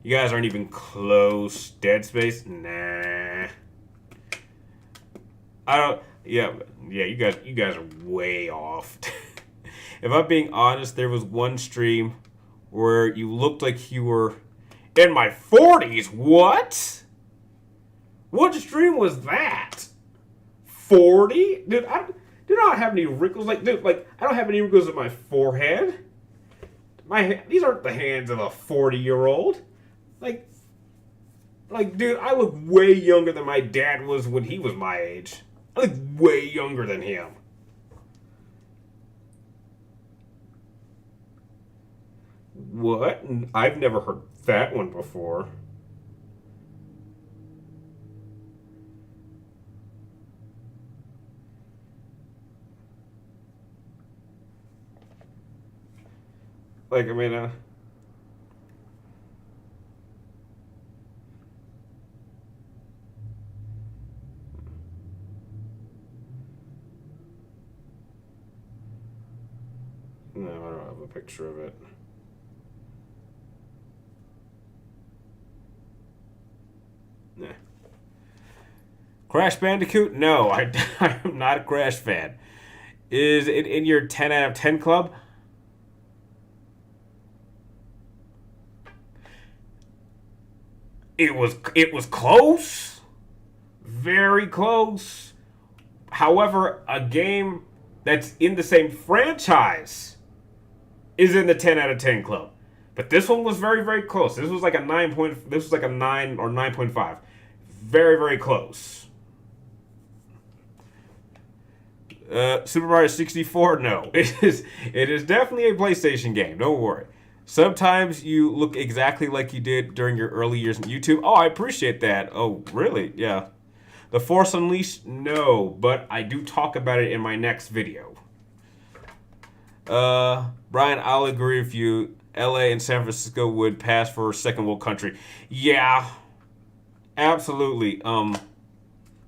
You guys aren't even close. Dead Space? Nah. I don't. Yeah. You guys are way off. If I'm being honest, there was one stream where you looked like you were in my 40s. What? What stream was that? 40? Dude, I do not have any wrinkles. Like, dude, like, I don't have any wrinkles in my forehead. These aren't the hands of a 40-year-old. Like, dude, I look way younger than my dad was when he was my age. I look way younger than him. What? I've never heard that one before. Like, I mean, no, I don't have a picture of it. Nah. Crash Bandicoot? No, I am not a Crash fan. Is it in your 10 out of 10 club? It was close. Very close. However, a game that's in the same franchise is in the 10 out of 10 club. But this one was very, very close. This was like a 9 or 9.5. Very, very close. Super Mario 64? No. It is definitely a PlayStation game. Don't worry. Sometimes you look exactly like you did during your early years on YouTube. Oh, I appreciate that. Oh, really? Yeah. The Force Unleashed? No, but I do talk about it in my next video. Brian, I'll agree with you. LA and San Francisco would pass for second world country. Yeah. Absolutely.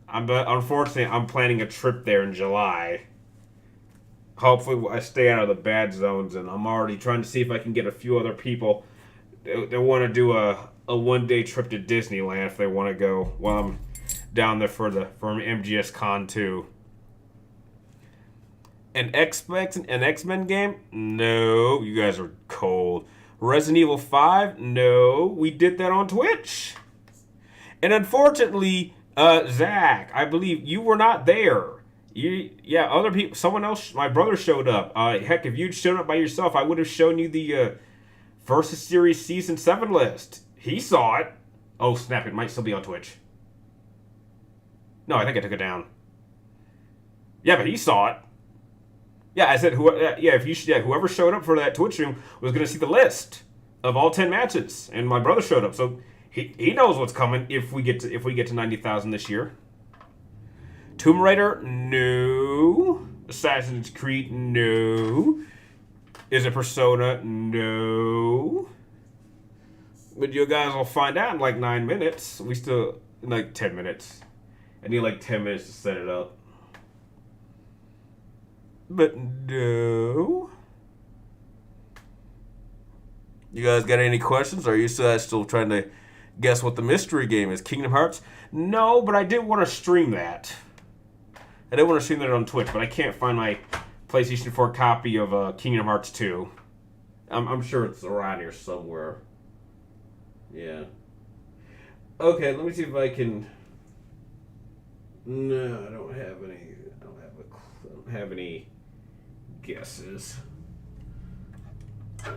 Unfortunately, I'm planning a trip there in July. Hopefully, I stay out of the bad zones, and I'm already trying to see if I can get a few other people that want to do a one-day trip to Disneyland if they want to go while I'm down there for MGS Con 2. An X-Men game? No, you guys are cold. Resident Evil 5? No, we did that on Twitch. And unfortunately, Zach, I believe you were not there. Other people, someone else, my brother showed up. Heck, if you'd shown up by yourself, I would have shown you the Versus Series Season 7 list. He saw it. Oh, snap, it might still be on Twitch. No, I think I took it down. Yeah, but he saw it. Yeah, I said, whoever showed up for that Twitch stream was going to see the list of all 10 matches. And my brother showed up, so he knows what's coming if we get to 90,000 this year. Tomb Raider? No. Assassin's Creed? No. Is it Persona? No. But you guys will find out in like 9 minutes. We still, in like 10 minutes. I need like 10 minutes to set it up. But no. You guys got any questions? Or are you still trying to guess what the mystery game is? Kingdom Hearts? No, but I did want to stream that. I did want to stream that on Twitch, but I can't find my PlayStation 4 copy of Kingdom Hearts 2. I'm sure it's around here somewhere. Yeah. Okay, let me see if I can. No, I don't have any. I don't have any guesses. I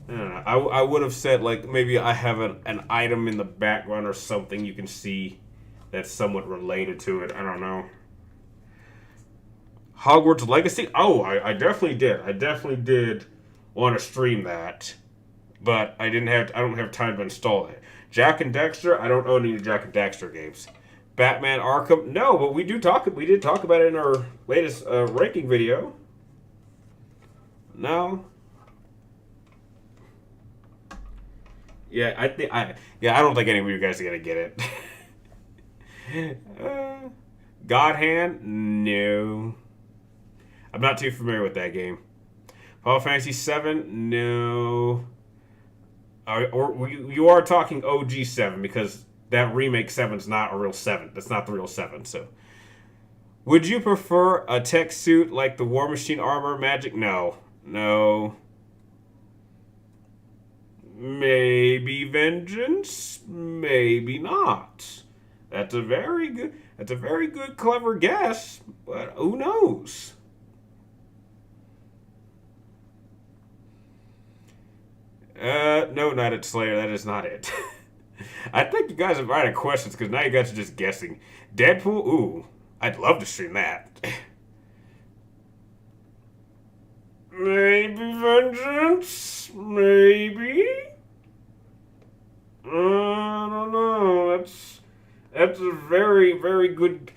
don't know. I would have said like maybe I have an item in the background or something you can see that's somewhat related to it. I don't know. Hogwarts Legacy? Oh, I definitely did. I definitely did want to stream that, but I don't have time to install it. Jak and Daxter? I don't own any Jak and Daxter games. Batman Arkham? No, but we did talk about it in our latest ranking video. No. Yeah, I don't think any of you guys are gonna get it. God Hand? No. I'm not too familiar with that game. Final Fantasy VII? No. You are talking OG 7 because that remake 7's not a real 7. That's not the real 7. So, would you prefer a tech suit like the War Machine armor magic? No. Maybe Vengeance, maybe not. That's a very good, clever guess, but who knows? No, not it, Slayer. That is not it. I think you guys have run out of questions because now you guys are just guessing. Deadpool? Ooh, I'd love to stream that. Maybe Vengeance? Maybe? I don't know. That's a very, very good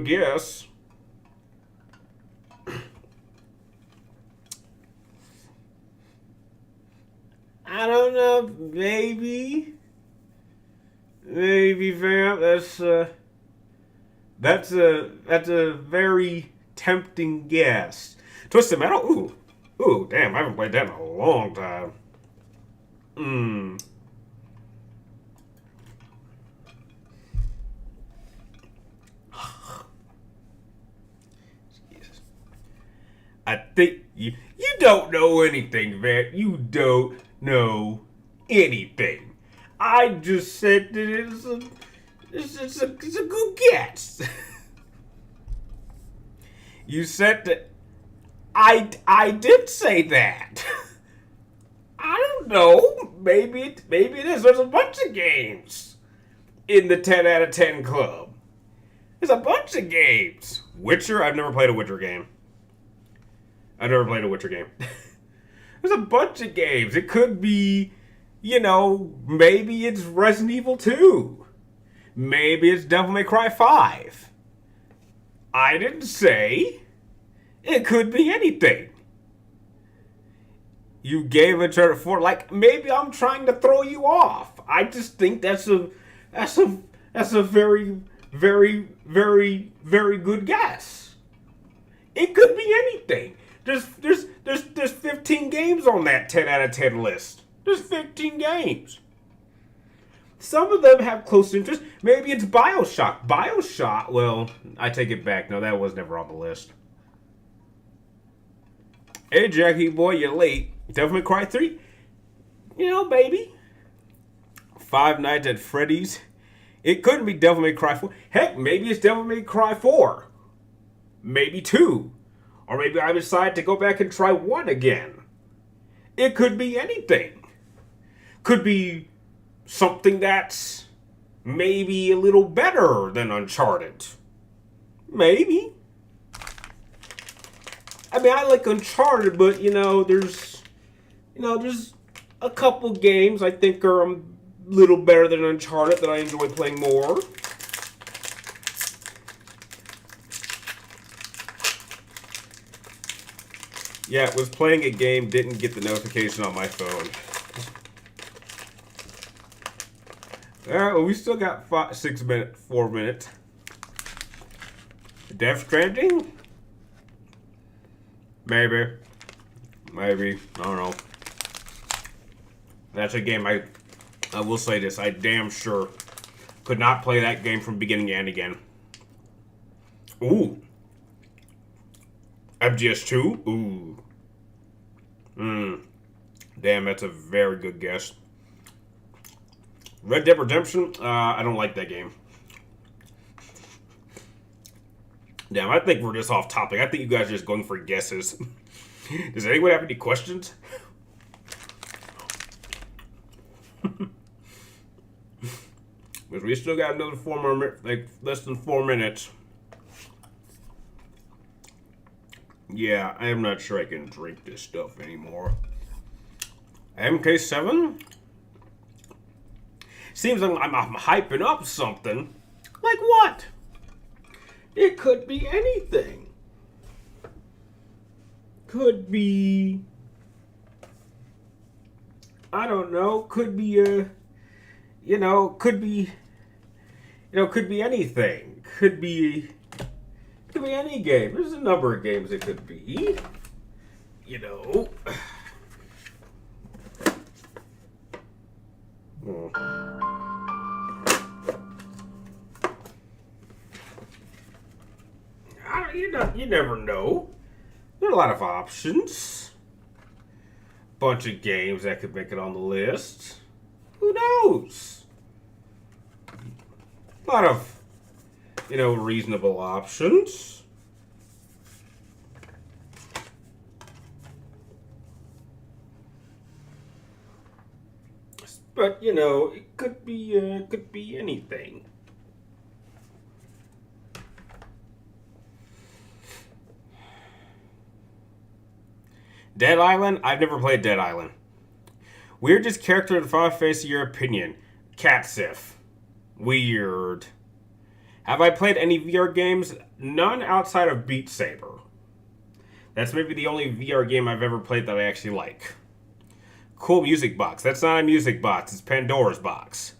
guess. I don't know. Maybe Vamp. That's a very tempting guess. Twisted Metal? Ooh, damn, I haven't played that in a long time. Jesus. I think you don't know anything, Vamp. You don't know anything. I just said that it's a good guess. You said that. I did say that. I don't know. Maybe it is. There's a bunch of games in the 10 out of 10 club. There's a bunch of games. Witcher? I've never played a Witcher game. There's a bunch of games. It could be, maybe it's Resident Evil 2. Maybe it's Devil May Cry 5. I didn't say. It could be anything. You gave Uncharted 4, like maybe I'm trying to throw you off. I just think that's a very, very, very, very good guess. It could be anything. There's 15 games on that 10 out of 10 list. There's 15 games. Some of them have close interest. Maybe it's BioShock. BioShock, well, I take it back. No, that was never on the list. Hey, Jackie boy, you're late. Devil May Cry 3? Baby. Five Nights at Freddy's. It couldn't be Devil May Cry 4. Heck, maybe it's Devil May Cry 4. Maybe 2. Or maybe I decide to go back and try 1 again. It could be anything. Could be something that's maybe a little better than Uncharted. Maybe. I mean, I like Uncharted, but there's a couple games I think are a little better than Uncharted that I enjoy playing more. Yeah, was playing a game, didn't get the notification on my phone. All right, well, we still got 4 minutes. Death Stranding? Maybe. I don't know. That's a game I will say this. I damn sure could not play that game from beginning to end again. Ooh. MGS2? Ooh. Damn, that's a very good guess. Red Dead Redemption? I don't like that game. Damn, I think we're just off topic. I think you guys are just going for guesses. Does anyone have any questions? Because we still got another 4 more minutes, like less than 4 minutes. Yeah, I am not sure I can drink this stuff anymore. MK7? Seems like I'm hyping up something. Like what? It could be anything. Could be... I don't know. Could be could be anything. Could be any game. There's a number of games it could be. You never know. There are a lot of options. Bunch of games that could make it on the list. Who knows? A lot of, reasonable options. But, it could be anything. Dead Island? I've never played Dead Island. Weirdest character in Final Fantasy, your opinion? Catsif. Weird. Have I played any VR games? None outside of Beat Saber. That's maybe the only VR game I've ever played that I actually like. Cool music box. That's not a music box. It's Pandora's box.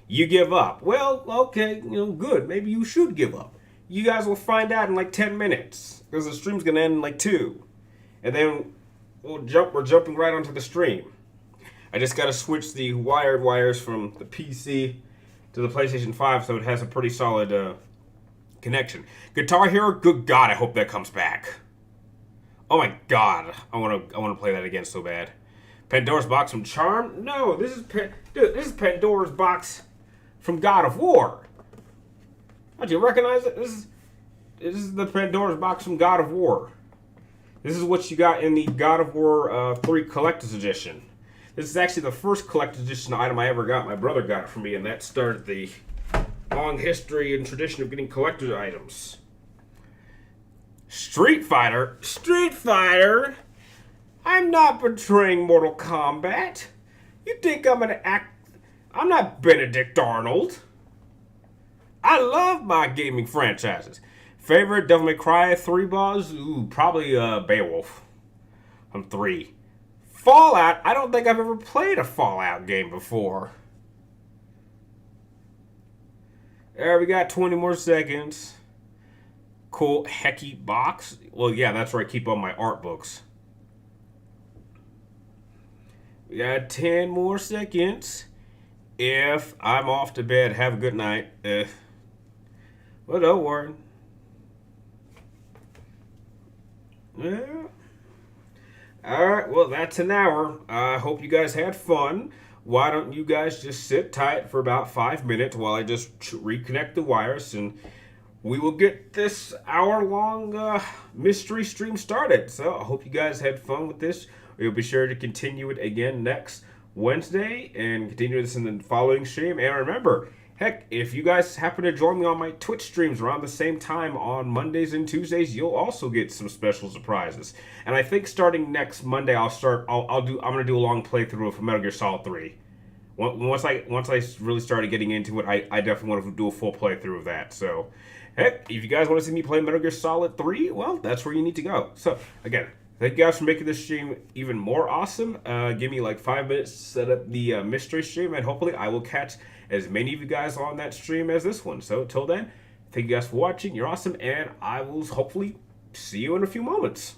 You give up. Well, okay, good. Maybe you should give up. You guys will find out in like 10 minutes. Because the stream's going to end in like 2. And then we're jumping right onto the stream. I just got to switch the wired wires from the PC to the PlayStation 5 so it has a pretty solid connection. Guitar Hero, good God, I hope that comes back. Oh my God, I want to play that again so bad. Pandora's Box from Charm? No, this is Pandora's Box from God of War. How'd you recognize it? This is the Pandora's Box from God of War. This is what you got in the God of War 3 Collector's Edition. This is actually the first Collector's Edition item I ever got. My brother got it for me, and that started the long history and tradition of getting collector's items. Street Fighter? Street Fighter? I'm not betraying Mortal Kombat. You think I'm gonna act... I'm not Benedict Arnold. I love my gaming franchises. Favorite Devil May Cry 3 boss? Ooh, probably Beowulf from 3. Fallout? I don't think I've ever played a Fallout game before. There, we got 20 more seconds. Cool Hecky box. Well, yeah, that's where I keep all my art books. We got 10 more seconds. If I'm off to bed, have a good night. Well, don't worry. Yeah. Alright, well, that's an hour. I hope you guys had fun. Why don't you guys just sit tight for about 5 minutes while I just reconnect the wires, and we will get this hour-long mystery stream started. So I hope you guys had fun with this. We'll be sure to continue it again next Wednesday and continue this in the following stream. And remember, heck, if you guys happen to join me on my Twitch streams around the same time on Mondays and Tuesdays, you'll also get some special surprises. And I think starting next Monday, I'm gonna do a long playthrough of Metal Gear Solid 3. Once I really started getting into it, I definitely want to do a full playthrough of that. So, heck, if you guys want to see me play Metal Gear Solid 3, well, that's where you need to go. So, again, Thank you guys for making this stream even more awesome. Give me like 5 minutes to set up the mystery stream, and hopefully I will catch as many of you guys on that stream as this one. So till then, thank you guys for watching. You're awesome, and I will hopefully see you in a few moments.